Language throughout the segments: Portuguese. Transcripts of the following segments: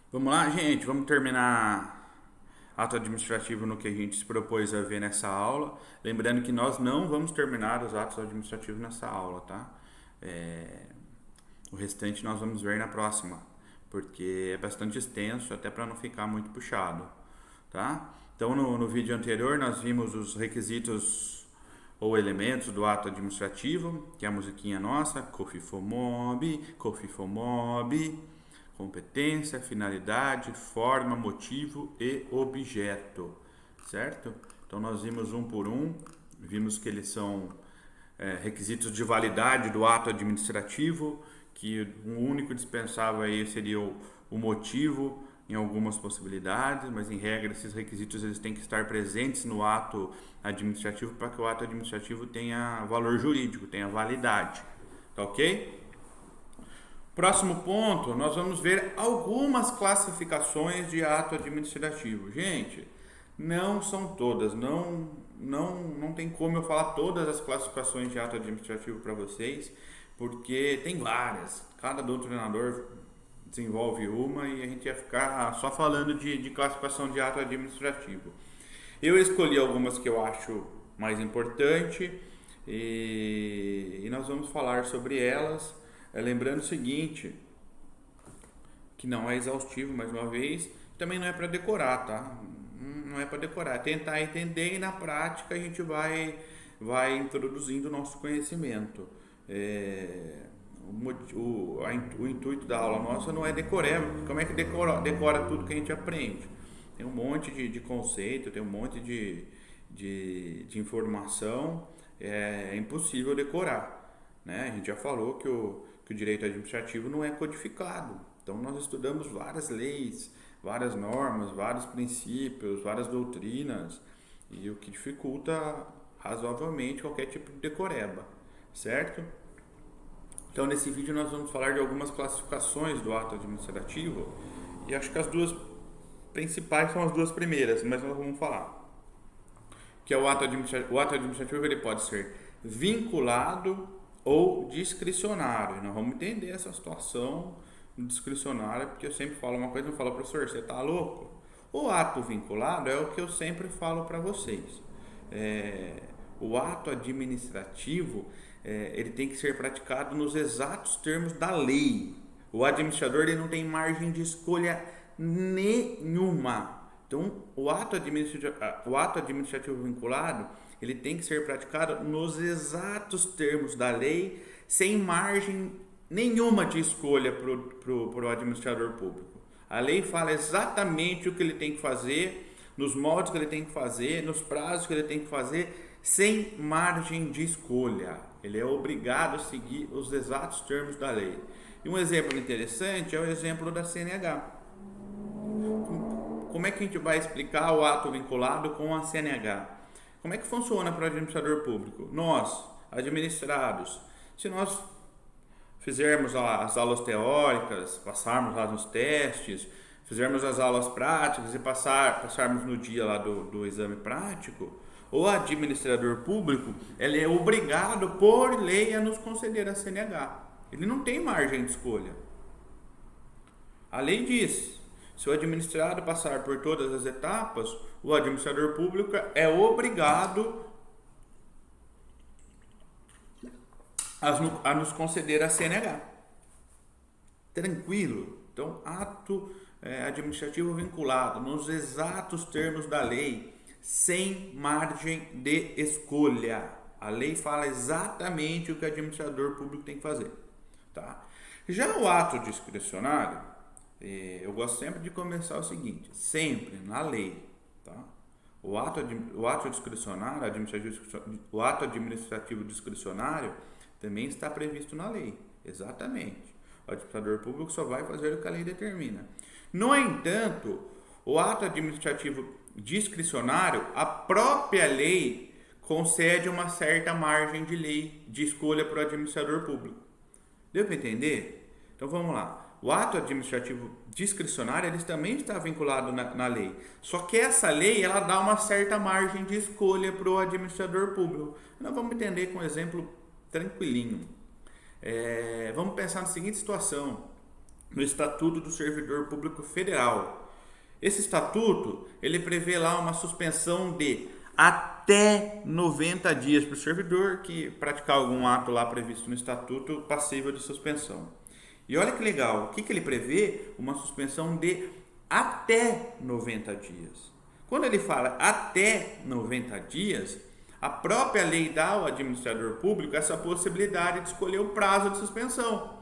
Vamos lá, gente, vamos terminar ato administrativo no que a gente se propôs a ver nessa aula. Lembrando que nós não vamos terminar os atos administrativos nessa aula, tá? É, o restante nós vamos ver na próxima, porque é bastante extenso, até para não ficar muito puxado, tá? Então, no vídeo anterior, nós vimos os requisitos ou elementos do ato administrativo, que é a musiquinha nossa, COFIFOMOB, COFIFOMOB, competência, finalidade, forma, motivo e objeto, certo? Então nós vimos um por um, vimos que eles são requisitos de validade do ato administrativo, que o único dispensável aí seria o motivo em algumas possibilidades, mas em regra esses requisitos eles têm que estar presentes no ato administrativo para que o ato administrativo tenha valor jurídico, tenha validade, tá ok? Próximo ponto, nós vamos ver algumas classificações de ato administrativo. Gente, não são todas, não tem como eu falar todas as classificações de ato administrativo para vocês, porque tem várias. Cada doutrinador desenvolve uma e a gente ia ficar só falando de classificação de ato administrativo. Eu escolhi algumas que eu acho mais importante e nós vamos falar sobre elas. Lembrando o seguinte, que não é exaustivo, mais uma vez, também não é para decorar, tá? Não é para decorar, é tentar entender e na prática a gente vai introduzindo o nosso conhecimento. O intuito da aula nossa não é decorar, como é que decora tudo que a gente aprende? Tem um monte de conceito, tem um monte de informação, é impossível decorar, né? A gente já falou que o direito administrativo não é codificado. Então nós estudamos várias leis, várias normas, vários princípios, várias doutrinas, e o que dificulta razoavelmente qualquer tipo de decoreba, certo? Então nesse vídeo nós vamos falar de algumas classificações do ato administrativo, e acho que as duas principais são as duas primeiras, mas nós vamos falar. Que é o ato administrativo ele pode ser vinculado ou discricionário. Nós vamos entender essa situação discricionária, porque eu sempre falo uma coisa, eu falo, professor, você está louco? O ato vinculado é o que eu sempre falo para vocês. O ato administrativo ele tem que ser praticado nos exatos termos da lei. O administrador ele não tem margem de escolha nenhuma. Então, o ato administrativo vinculado ele tem que ser praticado nos exatos termos da lei, sem margem nenhuma de escolha para o administrador público. A lei fala exatamente o que ele tem que fazer, nos moldes que ele tem que fazer, nos prazos que ele tem que fazer, sem margem de escolha. Ele é obrigado a seguir os exatos termos da lei. E um exemplo interessante é o exemplo da CNH. Como é que a gente vai explicar o ato vinculado com a CNH? Como é que funciona para o administrador público? Nós, administrados, se nós fizermos as aulas teóricas, passarmos lá nos testes, fizermos as aulas práticas e passarmos no dia lá do exame prático, o administrador público ele é obrigado por lei a nos conceder a CNH. Ele não tem margem de escolha. A lei diz, se o administrado passar por todas as etapas, o administrador público é obrigado a nos conceder a CNH. Tranquilo. Então, ato administrativo vinculado nos exatos termos da lei, sem margem de escolha. A lei fala exatamente o que o administrador público tem que fazer. Tá? Já o ato discricionário, eu gosto sempre de começar o seguinte, sempre na lei. Tá? O ato discricionário, o ato administrativo discricionário também está previsto na lei, exatamente. O administrador público só vai fazer o que a lei determina. No entanto, o ato administrativo discricionário, a própria lei concede uma certa margem de lei de escolha para o administrador público. Deu para entender? Então vamos lá. O ato administrativo discricionário ele também está vinculado na lei. Só que essa lei ela dá uma certa margem de escolha para o administrador público. Nós vamos entender com um exemplo tranquilinho. Vamos pensar na seguinte situação. no Estatuto do Servidor Público Federal. Esse estatuto, ele prevê lá uma suspensão de até 90 dias para o servidor que praticar algum ato lá previsto no estatuto passível de suspensão. E olha que legal, o que ele prevê? Uma suspensão de até 90 dias. Quando ele fala até 90 dias, a própria lei dá ao administrador público essa possibilidade de escolher o prazo de suspensão.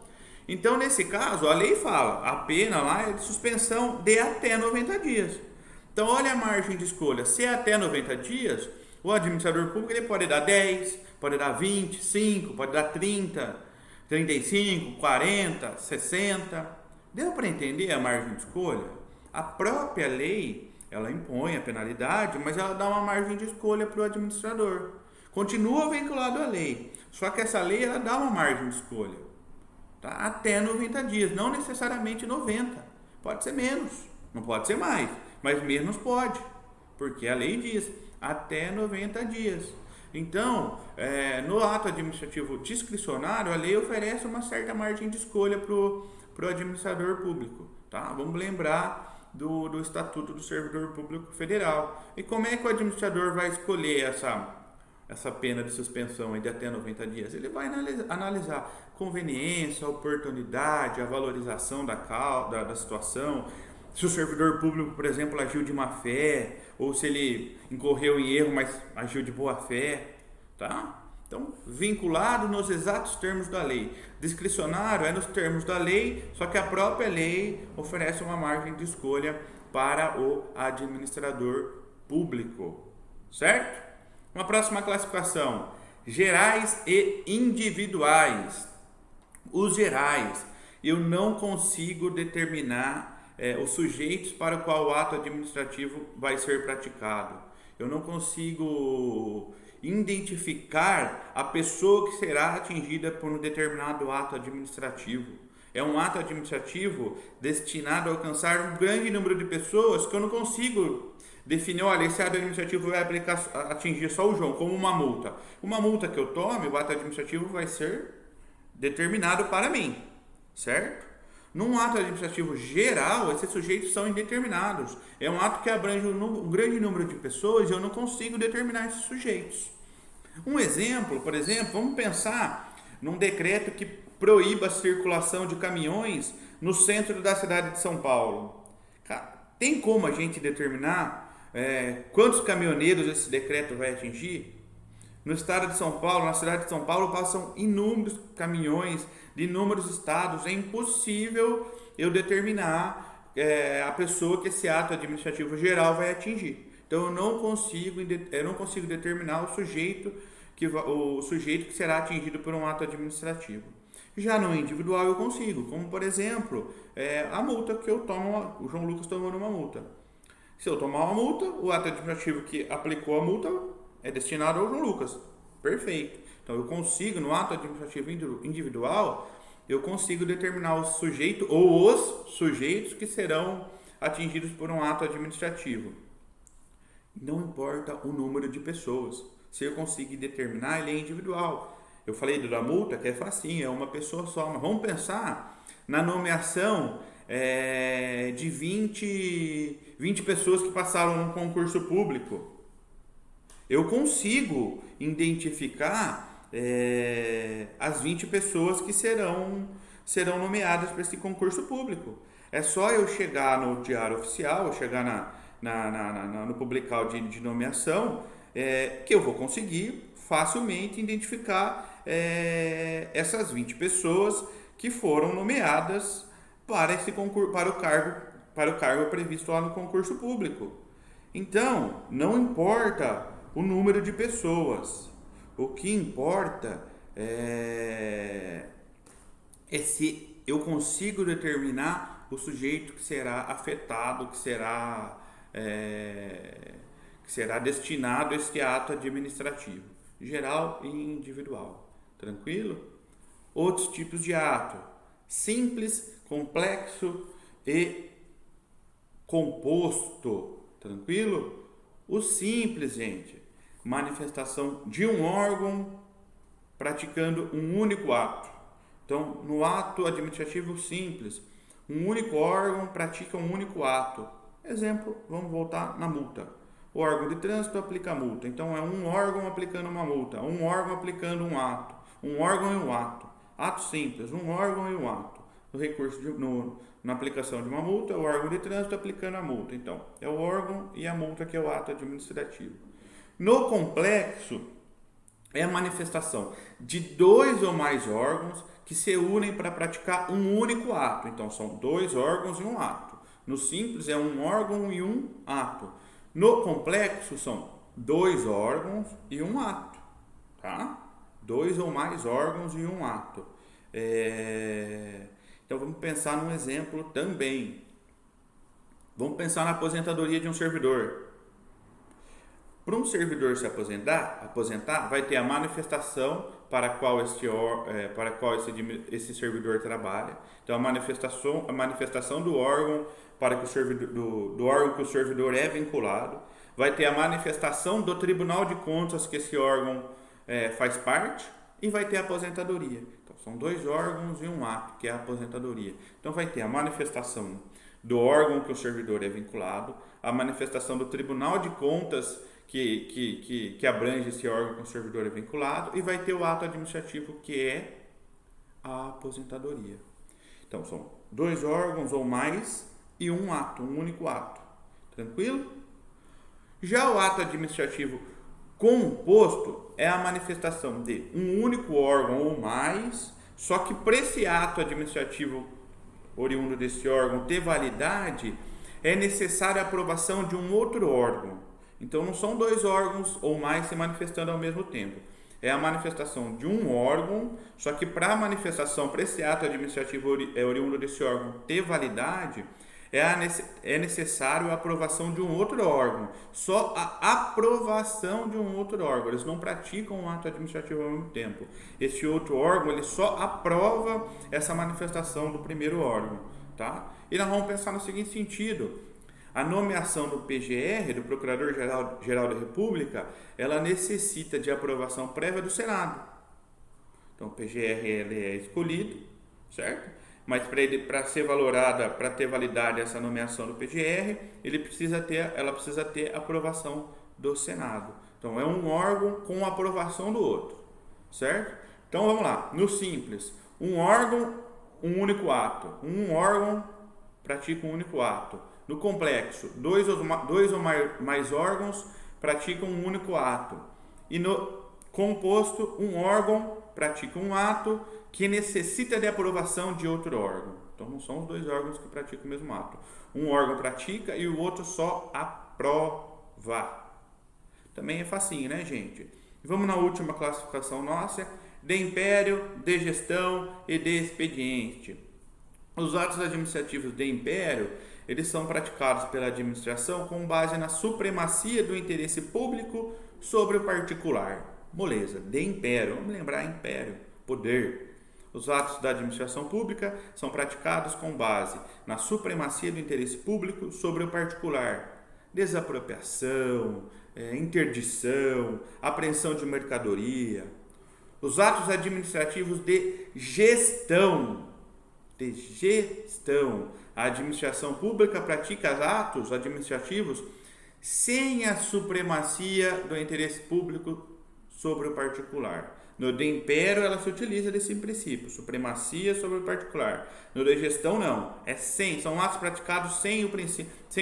Então, nesse caso, a lei fala, a pena lá é de suspensão de até 90 dias. Então, olha a margem de escolha. Se é até 90 dias, o administrador público ele pode dar 10, pode dar 20, 5, pode dar 30, 35, 40, 60. Deu para entender a margem de escolha? A própria lei, ela impõe a penalidade, mas ela dá uma margem de escolha para o administrador. Continua vinculado à lei, só que essa lei ela dá uma margem de escolha. Tá? Até 90 dias, não necessariamente 90. Pode ser menos, não pode ser mais, mas menos pode, porque a lei diz até 90 dias. Então, no ato administrativo discricionário, a lei oferece uma certa margem de escolha para o administrador público. Tá? Vamos lembrar do Estatuto do Servidor Público Federal. E como é que o administrador vai escolher essa pena de suspensão de até 90 dias? Ele vai analisar conveniência, a oportunidade, a valorização da situação, se o servidor público, por exemplo, agiu de má fé, ou se ele incorreu em erro, mas agiu de boa fé, tá? Então, vinculado nos exatos termos da lei. Discricionário é nos termos da lei, só que a própria lei oferece uma margem de escolha para o administrador público, certo? Uma próxima classificação, gerais e individuais. Os gerais, eu não consigo determinar os sujeitos para o qual o ato administrativo vai ser praticado. Eu não consigo identificar a pessoa que será atingida por um determinado ato administrativo. É um ato administrativo destinado a alcançar um grande número de pessoas que eu não consigo definir, olha, esse ato administrativo vai atingir só o João, como uma multa. Uma multa que eu tome, o ato administrativo vai ser determinado para mim, certo? Num ato administrativo geral, esses sujeitos são indeterminados. É um ato que abrange um grande número de pessoas e eu não consigo determinar esses sujeitos. Um exemplo, por exemplo, vamos pensar num decreto que proíba a circulação de caminhões no centro da cidade de São Paulo. Tem como a gente determinar quantos caminhoneiros esse decreto vai atingir? No estado de São Paulo, na cidade de São Paulo, passam inúmeros caminhões de inúmeros estados. É impossível eu determinar a pessoa que esse ato administrativo geral vai atingir. Então, eu não consigo determinar o sujeito que será atingido por um ato administrativo. Já no individual eu consigo, como por exemplo, a multa que eu tomo, o João Lucas tomando uma multa. Se eu tomar uma multa, o ato administrativo que aplicou a multa é destinado ao João Lucas. Perfeito. Então eu consigo, no ato administrativo individual, eu consigo determinar o sujeito ou os sujeitos que serão atingidos por um ato administrativo. Não importa o número de pessoas. Se eu conseguir determinar, ele é individual. Eu falei da multa, que é facinho, é uma pessoa só. Mas vamos pensar na nomeação de 20 pessoas que passaram num concurso público. Eu consigo identificar as 20 pessoas que serão nomeadas para esse concurso público. É só eu chegar no Diário Oficial, eu chegar no publical de nomeação, que eu vou conseguir facilmente identificar essas 20 pessoas que foram nomeadas para esse concurso, para o cargo previsto lá no concurso público. Então, não importa o número de pessoas. O que importa é se eu consigo determinar o sujeito que será afetado, que será destinado a este ato administrativo, geral e individual. Tranquilo? Outros tipos de ato: simples, complexo e composto. Tranquilo? O simples, gente, manifestação de um órgão praticando um único ato. Então, no ato administrativo simples, Um único órgão pratica um único ato. Exemplo, vamos voltar na multa. O órgão de trânsito aplica a multa. Então, é um órgão aplicando uma multa, um órgão aplicando um ato, um órgão e um ato. Ato simples, um órgão e um ato. No recurso na aplicação de uma multa, o órgão de trânsito aplicando a multa. Então, é o órgão e a multa que é o ato administrativo. No complexo, é a manifestação de dois ou mais órgãos que se unem para praticar um único ato. Então, são dois órgãos e um ato. No simples, é um órgão e um ato. No complexo, são dois órgãos e um ato. Tá? Dois ou mais órgãos e um ato. Então, vamos pensar num exemplo também. Vamos pensar na aposentadoria de um servidor. Para um servidor se aposentar, vai ter a manifestação para qual esse servidor trabalha. Então, a manifestação do órgão para que o servidor, do órgão que o servidor é vinculado. Vai ter a manifestação do Tribunal de Contas que esse órgão faz parte. E vai ter a aposentadoria. Então, são dois órgãos e um ato, que é a aposentadoria. Então, vai ter a manifestação do órgão que o servidor é vinculado, a manifestação do Tribunal de Contas que abrange esse órgão que o servidor é vinculado, e vai ter o ato administrativo, que é a aposentadoria. Então, são dois órgãos ou mais e um ato, um único ato. Tranquilo? Já o ato administrativo composto é a manifestação de um único órgão ou mais, só que para esse ato administrativo oriundo desse órgão ter validade, é necessária a aprovação de um outro órgão. Então, não são dois órgãos ou mais se manifestando ao mesmo tempo. É a manifestação de um órgão, só que para a manifestação, para esse ato administrativo oriundo desse órgão ter validade, é necessário a aprovação de um outro órgão. Só a aprovação de um outro órgão. Eles não praticam um ato administrativo ao mesmo tempo. Esse outro órgão, ele só aprova essa manifestação do primeiro órgão. Tá? E nós vamos pensar no seguinte sentido. A nomeação do PGR, do Procurador-Geral da República, ela necessita de aprovação prévia do Senado. Então, o PGR ele é escolhido, certo? Mas para ser valorada, para ter validade essa nomeação do PGR, ela precisa ter aprovação do Senado. Então, é um órgão com aprovação do outro, certo? Então, vamos lá. No simples, um órgão, um único ato. Um órgão pratica um único ato. No complexo, dois ou mais órgãos praticam um único ato. E no composto, um órgão pratica um ato que necessita de aprovação de outro órgão. Então, não são os dois órgãos que praticam o mesmo ato. Um órgão pratica e o outro só aprova. Também é facinho, né, gente? Vamos na última classificação nossa, de império, de gestão e de expediente. Os atos administrativos de império, eles são praticados pela administração com base na supremacia do interesse público sobre o particular. Moleza, de império, vamos lembrar império, poder. Os atos da administração pública são praticados com base na supremacia do interesse público sobre o particular. Desapropriação, interdição, apreensão de mercadoria. Os atos administrativos de gestão. A administração pública pratica atos administrativos sem a supremacia do interesse público sobre o particular. No de império, ela se utiliza desse princípio, supremacia sobre o particular. No de gestão, não. São atos praticados sem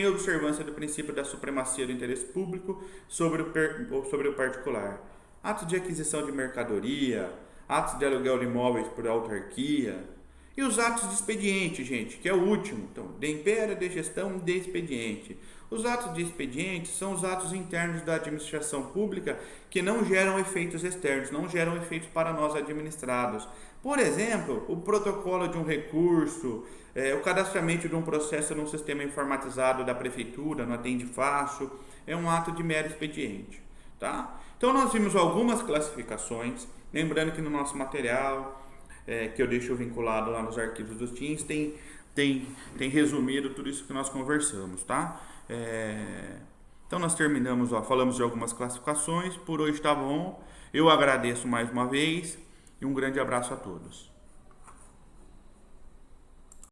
observância do princípio da supremacia do interesse público sobre o particular. Atos de aquisição de mercadoria, atos de aluguel de imóveis por autarquia. E os atos de expediente, gente, que é o último. Então, de império, de gestão, de expediente. Os atos de expediente são os atos internos da administração pública que não geram efeitos externos, não geram efeitos para nós administrados. Por exemplo, o protocolo de um recurso, o cadastramento de um processo num sistema informatizado da prefeitura, no Atende Fácil, é um ato de mero expediente. Tá? Então, nós vimos algumas classificações, lembrando que no nosso material, que eu deixo vinculado lá nos arquivos dos Teams, tem resumido tudo isso que nós conversamos, tá? Então nós terminamos, falamos de algumas classificações, por hoje tá bom. Eu agradeço mais uma vez e um grande abraço a todos.